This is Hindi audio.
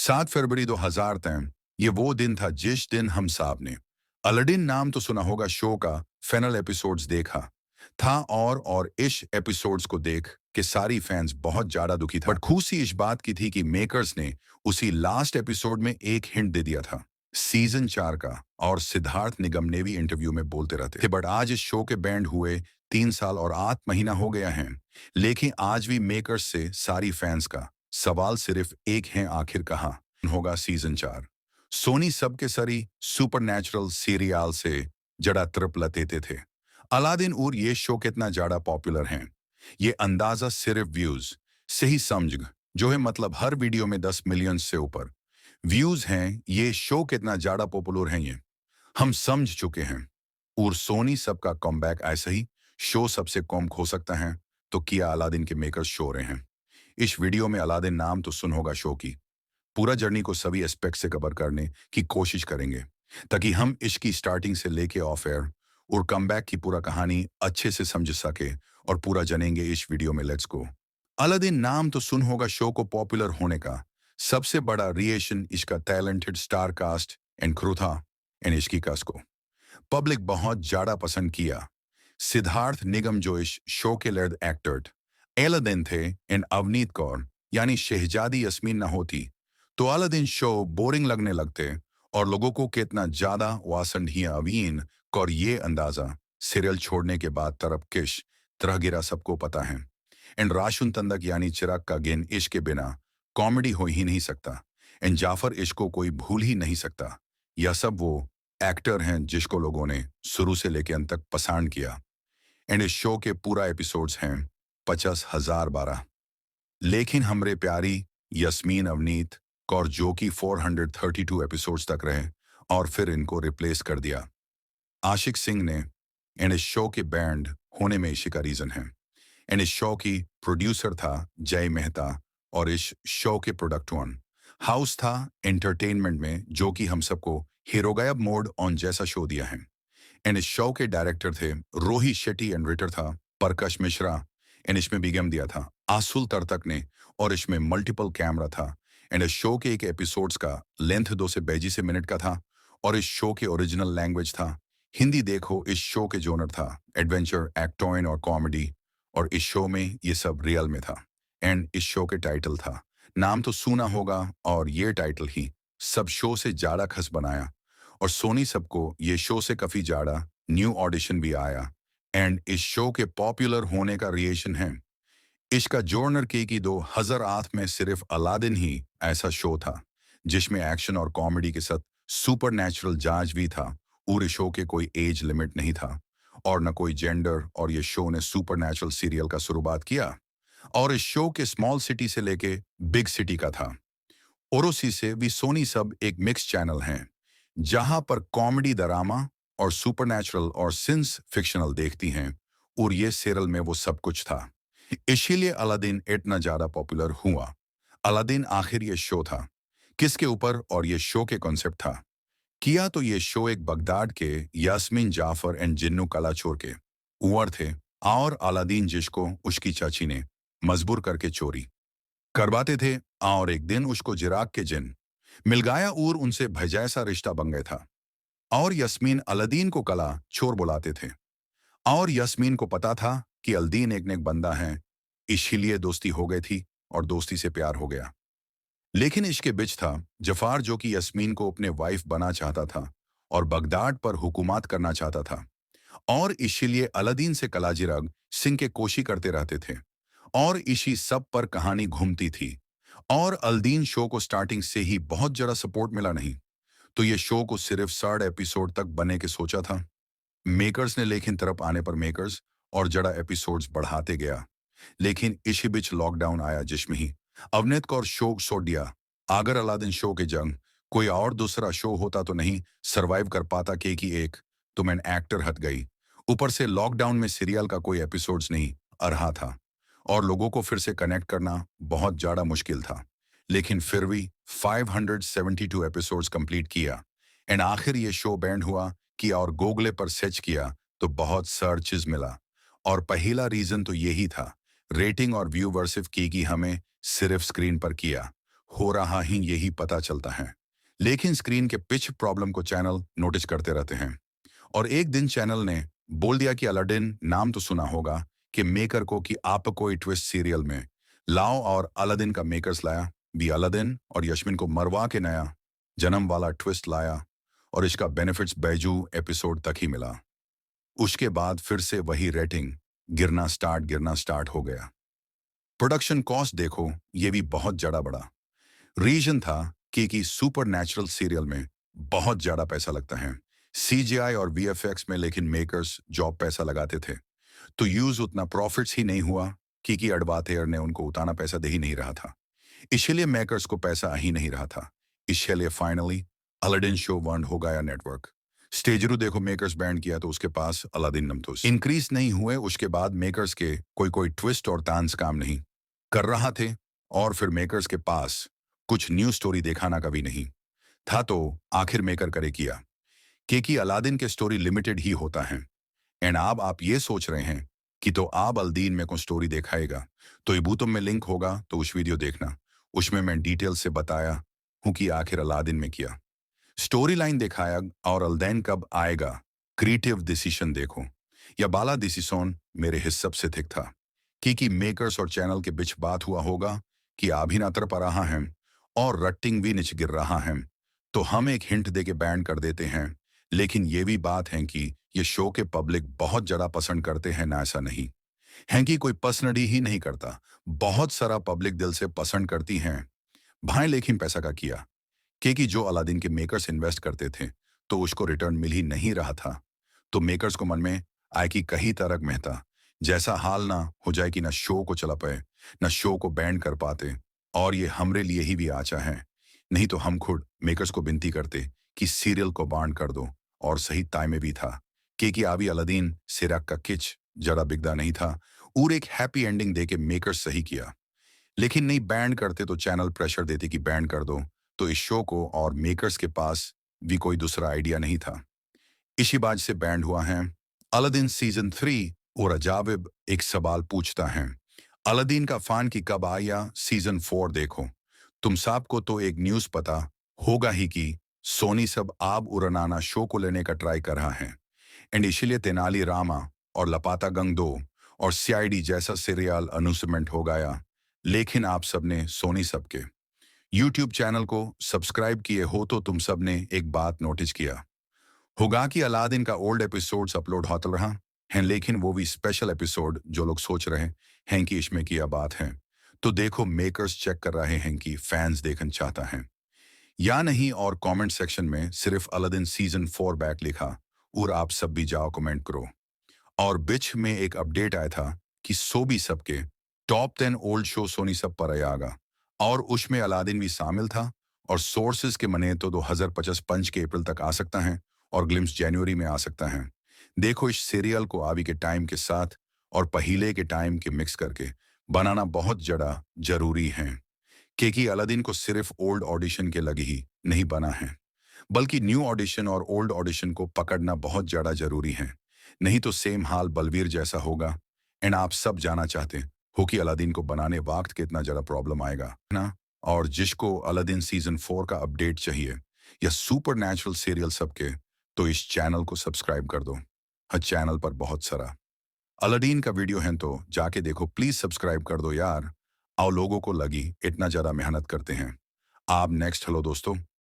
7 फरवरी 2003 ये वो दिन था जिस दिन हम साहब ने अलादीन नाम तो सुना होगा शो का फाइनल एपिसोड्स देखा था और इस एपिसोड्स को देख के सारी फैंस बहुत ज्यादा दुखी था। बट खुशी इस बात की थी कि मेकर्स ने उसी लास्ट एपिसोड में एक हिंट दे दिया था सीजन 4 का। और सिद्धार्थ निगम ने भी इंटरव्यू में बोलते रहते थे। बट आज इस शो के बैंड हुए 3 साल और 8 महीना हो गया है, लेकिन आज भी मेकर्स से सारी फैंस का सवाल सिर्फ एक है, आखिर कहाँ होगा सीजन 4। सोनी सबके सरी सुपर नेचुरल सीरियल से जड़ा ट्रिप लेते थे। अलादीन और ये शो कितना ज्यादा पॉपुलर है ये अंदाजा सिर्फ व्यूज से ही समझ जो है, मतलब हर वीडियो में 10 मिलियन से ऊपर व्यूज हैं। ये शो कितना ज्यादा पॉपुलर है ये हम समझ चुके हैं। और सोनी सबका कमबैक ऐसा ही शो सबसे कम हो सकता है तो किया अलादीन के मेकर्स शो रहे हैं। इस वीडियो में अलादीन नाम तो सुन होगा शो की पूरा जर्नी को सभी एस्पेक्ट से कवर करने की कोशिश करेंगे ताकि हम इसकी स्टार्टिंग से लेके ऑफ एयर और कमबैक की पूरा कहानी अच्छे से समझ सके और पूरा जानेंगे इस वीडियो में। Let's go. अलादीन नाम तो सुन होगा शो को पॉपुलर होने का सबसे बड़ा रिएक्शन इसका talented star cast and crew था एंड इसकी कास्ट को पब्लिक बहुत ज्यादा पसंद किया। सिद्धार्थ निगम जो इस शो के लीड एक्टर अलादीन थे एंड अवनीत कौर यानी शहजादी यस्मीन न होती तो अलादीन शो बोरिंग लगने लगते और लोगों को कितना ज्यादा वासन ही अवीन और ये अंदाजा सीरियल छोड़ने के बाद तरफ किश तरह गिरा सबको पता है। एंड राशुन तंदक यानी चिराग का गेन इश्क के बिना कॉमेडी हो ही नहीं सकता एंड जाफर इश्क को कोई भूल ही नहीं सकता। यह सब वो एक्टर हैं जिसको लोगों ने शुरू से लेकर अंत तक पसंद किया। एंड इस शो के पूरा एपिसोड्स हैं 50,012, लेकिन हमरे प्यारी यस्मीन अवनीत कौर जो कि 432 एपिसोड्स तक रहे और फिर इनको रिप्लेस कर दिया आशिक सिंह ने। एंड इस शो के बैंड होने में इसी का रीजन है। एंड इस शो की प्रोड्यूसर था जय मेहता और इस शो के प्रोडक्ट वन हाउस था एंटरटेनमेंट में जो कि हम सबको हीरो गायब मोड ऑन जैसा शो दिया है। एंड इस शो के डायरेक्टर थे रोहित शेट्टी एंड राइटर था प्रकाश मिश्रा। एंड इसमें बीगम दिया था आसुल तरतक ने और इसमें मल्टीपल कैमरा था। एंड इस शो के एक एपिसोड्स का लेंथ 2 से 22 मिनट का था और इस शो के ओरिजिनल लैंग्वेज था हिंदी। देखो इस शो के जोनर था एडवेंचर एक्टोइन और कॉमेडी और इस शो में ये सब रियल में था। एंड इस शो के टाइटल था नाम तो सुना होगा और ये टाइटल ही सब शो से ज्यादा खस बनाया और सोनी सबको ये शो से काफी ज्यादा न्यू ऑडिशन भी आया। एंड इस शो के पॉपुलर होने का रिएक्शन है इसका जोनर के कि 2008 में सिर्फ अलादीन ही ऐसा शो था जिसमें एक्शन और कॉमेडी के साथ सुपर नेचुरल जांच भी था और इस शो के कोई एज लिमिट नहीं था और न कोई जेंडर। और ये शो ने सुपर नेचुरल सीरियल का शुरुआत किया और इस शो के स्मॉल सिटी से लेके बिग सिटी का था। और उसी से भी सोनी सब एक मिक्स चैनल हैं जहां पर कॉमेडी ड्रामा और सुपरनैचुरल और सिंस फिक्शनल देखती हैं और ये सीरियल में वो सब कुछ था। इसीलिए अलादीन इतना ज्यादा पॉपुलर हुआ। अलादीन आखिर ये शो था किसके ऊपर और ये शो के कॉन्सेप्ट था किया तो ये शो एक बगदाद के यास्मीन जाफर एंड जिन्नू कलाचोर के ऊपर थे और अलादीन जिसको उसकी चाची ने मजबूर करके चोरी करवाते थे और एक दिन उसको जिराग के जिन मिल गया और उनसे भजैसा रिश्ता बन गया था। और यस्मीन अलादीन को कला चोर बुलाते थे और यस्मीन को पता था कि अलादीन एक नेक बंदा है, इसीलिए दोस्ती हो गई थी और दोस्ती से प्यार हो गया। लेकिन इसके बीच था जफार जो कि यस्मीन को अपने वाइफ बना चाहता था और बगदाद पर हुकूमत करना चाहता था और इसीलिए अलादीन से कलाजिराग सिंह के कोशी करते रहते थे और इसी सब पर कहानी घूमती थी। और अलादीन शो को स्टार्टिंग से ही बहुत जरा सपोर्ट मिला नहीं तो ये शो को सिर्फ 60 एपिसोड तक बने के सोचा था मेकर्स ने, लेकिन तरफ आने पर मेकर्स और जड़ा एपिसोड्स बढ़ाते गया। लेकिन इसी बीच लॉकडाउन आया जिसमें ही अवनीत कौर शो छोड़ दिया। अगर अलादीन शो के जंग कोई और दूसरा शो होता तो नहीं सरवाइव कर पाता कि एक तो मैं एक्टर हट गई, ऊपर से लॉकडाउन में सीरियल का कोई एपिसोड्स नहीं आ रहा था और लोगों को फिर से कनेक्ट करना बहुत ज़्यादा मुश्किल था। लेकिन फिर भी 572 एपिसोड्स कंप्लीट किया एंड आखिर ये शो बैंड हुआ कि और गूगल पर सर्च किया तो बहुत सर्चेस मिला और पहला रीजन तो यही था रेटिंग और व्यूवरशिप की हमें सिर्फ स्क्रीन पर किया हो रहा ही यही पता चलता है। लेकिन स्क्रीन के पिच प्रॉब्लम को चैनल नोटिस करते रहते हैं और एक दिन चैनल ने बोल दिया कि अलादीन नाम तो सुना होगा कि मेकर को कि आप कोई ट्विस्ट सीरियल में लाओ और अलादीन का मेकर्स लाया भी अलादीन और यश्मिन को मरवा के नया जन्म वाला ट्विस्ट लाया और इसका बेनिफिट्स बैजू एपिसोड तक ही मिला। उसके बाद फिर से वही रेटिंग गिरना स्टार्ट हो गया। प्रोडक्शन कॉस्ट देखो, ये भी बहुत ज्यादा बड़ा रीजन था कि सुपर नेचुरल सीरियल में बहुत ज्यादा पैसा लगता है सीजीआई और वीएफएक्स में, लेकिन मेकर्स जॉब पैसा लगाते थे तो यूज उतना प्रॉफिट्स ही नहीं हुआ कि अडवातेर ने उनको उतना पैसा दे ही नहीं रहा था। इसलिए मेकर्स को पैसा आ ही नहीं रहा था। इसलिए फाइनली अलादीन शो बंद हो गया नेटवर्क। स्टेजरू देखो मेकर्स बैंड किया तो उसके पास अलादीन नमतोस इंक्रीज नहीं हुए। उसके बाद मेकर्स के कोई ट्विस्ट और तांस काम नहीं कर रहा थे और फिर मेकर्स के पास कुछ न्यू स्टोरी दिखाना कभी नहीं था तो आखिर मेकर करे किया कि अलादीन के स्टोरी लिमिटेड ही होता है। एंड अब आप ये सोच रहे हैं कि तो आप अलादीन में कोई स्टोरी दिखाएगा तो इबूतुम में लिंक होगा तो उस वीडियो देखना, उसमें मैं डिटेल से बताया हूं कि आखिर अलादीन में किया स्टोरी लाइन दिखाया और अलादीन कब आएगा। क्रिएटिव डिसीजन देखो या बाला डिसीजन मेरे हिसाब से ठीक था कि मेकर्स और चैनल के बीच बात हुआ होगा कि अभिनेता पर रहा है और रट्टिंग भी नीचे गिर रहा है तो हम एक हिंट दे के बैन कर देते हैं। लेकिन ये भी बात है कि ये शो के पब्लिक बहुत ज्यादा पसंद करते हैं ना, ऐसा नहीं है कि कोई पर्सनली ही नहीं करता, बहुत सारा पब्लिक दिल से पसंद करती हैं भाई। लेकिन पैसा का किया कि जो अलादीन के मेकर्स इन्वेस्ट करते थे तो उसको रिटर्न मिल ही नहीं रहा था तो मेकर्स को मन में आए कि कहीं तारक मेहता जैसा हाल ना हो जाए कि ना शो को चला पाए ना शो को बैंड कर पाते और ये हमरे लिए ही भी आचा है। नहीं तो हम खुद मेकर्स को विनती करते कि सीरियल को बांड कर दो और सही टाइम में भी था कि आवी अलादीन सिराक का किच जरा बिगदा नहीं था और एक हैप्पी एंडिंग दे के मेकर्स सही किया। लेकिन नहीं बैंड करते तो चैनल प्रेशर देते कि बैंड कर दो तो इस शो को और मेकर्स के पास भी कोई दूसरा आइडिया नहीं था। इसी बात से बैंड हुआ है अलादीन सीजन 3 और अजाबिब एक सवाल पूछता है अलादीन का फैन की कब आया सीजन 4 देखो। तुम सबको तो एक न्यूज पता होगा ही कि सोनी सब आब उरनाना शो को लेने का ट्राई कर रहा है एंड इसलिए तेनाली रामा और लपाता गंग 2 और सीआईडी जैसा सीरियल अनाउंसमेंट हो गया। लेकिन आप सबने सोनी सबके यूट्यूब चैनल को सब्सक्राइब किए हो तो तुम सबने एक बात नोटिस किया होगा कि अलादीन का ओल्ड एपिसोड्स अपलोड होता रहा हैं, लेकिन वो भी स्पेशल एपिसोड जो लोग सोच रहे हैं कि इसमें किया बात है तो देखो मेकर्स चेक कर रहे हैं कि फैंस देखना चाहता है या नहीं और कमेंट सेक्शन में सिर्फ अलादीन सीजन 4 बैक लिखा और आप सब भी जाओ कमेंट करो। और बीच में एक अपडेट आया था कि सो भी सबके टॉप 10 ओल्ड शो सोनी सब पर आएगा और उसमें अलादीन भी शामिल था और सोर्सेज के मने तो 2055 के अप्रैल तक आ सकता है और ग्लिम्स जनवरी में आ सकता है। देखो इस सीरियल को आवी के टाइम के साथ और पहले के टाइम के मिक्स करके बनाना बहुत ज्यादा जरूरी है कि अलादीन को सिर्फ ओल्ड ऑडिशन के लगे ही नहीं बना है बल्कि न्यू ऑडिशन और ओल्ड ऑडिशन को पकड़ना बहुत ज्यादा जरूरी है। नहीं तो सेम हाल बलवीर जैसा होगा एंड आप सब जाना चाहते हो कि अलादीन को बनाने वक्त कितना ज्यादा प्रॉब्लम आएगा ना। और जिसको अलादीन सीजन 4 का अपडेट चाहिए या सुपर नेचुरल सीरियल सबके तो इस चैनल को सब्सक्राइब कर दो। हर चैनल पर बहुत सारा अलादीन का वीडियो है तो जाके देखो, प्लीज सब्सक्राइब कर दो यार। और लोगों को लगी इतना ज्यादा मेहनत करते हैं आप। नेक्स्ट हेलो दोस्तों।